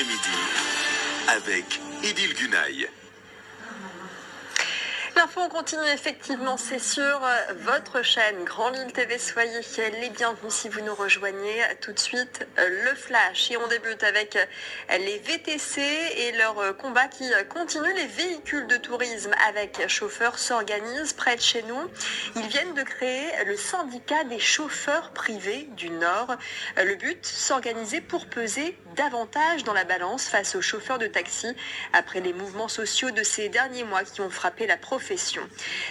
l'après-midi avec Édile Gunaï. L'info, on continue effectivement, c'est sur votre chaîne Grand Lille TV. Soyez les bienvenus si vous nous rejoignez. Tout de suite, le flash. Et on débute avec les VTC et leur combat qui continue. Les véhicules de tourisme avec chauffeurs s'organisent près de chez nous. Ils viennent de créer le syndicat des chauffeurs privés du Nord. Le but, s'organiser pour peser davantage dans la balance face aux chauffeurs de taxi après les mouvements sociaux de ces derniers mois qui ont frappé la profession.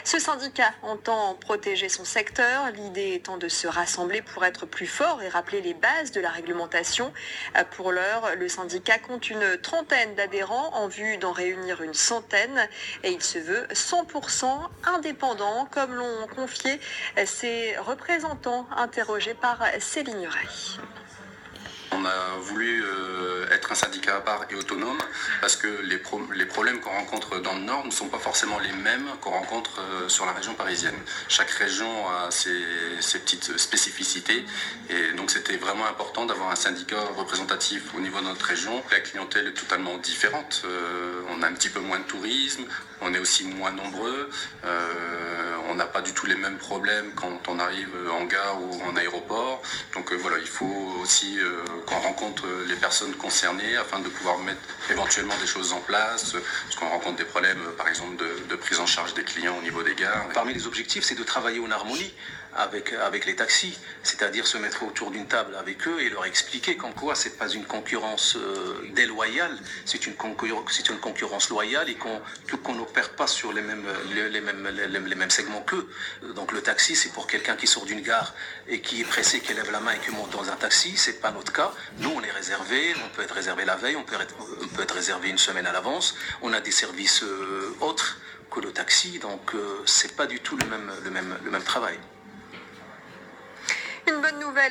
Ce syndicat entend protéger son secteur, l'idée étant de se rassembler pour être plus fort et rappeler les bases de la réglementation. Pour l'heure, le syndicat compte une trentaine d'adhérents en vue d'en réunir une centaine et il se veut 100% indépendant, comme l'ont confié ses représentants interrogés par Céline Ray. On a voulu être un syndicat à part et autonome parce que les problèmes qu'on rencontre dans le Nord ne sont pas forcément les mêmes qu'on rencontre sur la région parisienne. Chaque région a ses petites spécificités et donc c'était vraiment important d'avoir un syndicat représentatif au niveau de notre région. La clientèle est totalement différente. On a un petit peu moins de tourisme, on est aussi moins nombreux. On n'a pas du tout les mêmes problèmes quand on arrive en gare ou en aéroport. Donc voilà, il faut aussi qu'on rencontre les personnes concernées afin de pouvoir mettre éventuellement des choses en place, parce qu'on rencontre des problèmes par exemple de prise en charge des clients au niveau des gares. Parmi les objectifs, c'est de travailler en harmonie avec les taxis, c'est-à-dire se mettre autour d'une table avec eux et leur expliquer qu'en quoi c'est pas une concurrence déloyale, c'est une concurrence loyale et qu'on n'opère pas sur les mêmes segments qu'eux. Donc le taxi, c'est pour quelqu'un qui sort d'une gare et qui est pressé, qui lève la main et qui monte dans un taxi. C'est pas notre cas. Nous, on est réservé, on peut être réservé la veille, on peut être réservé une semaine à l'avance. On a des services autres que le taxi, donc c'est pas du tout le même travail. Une bonne nouvelle.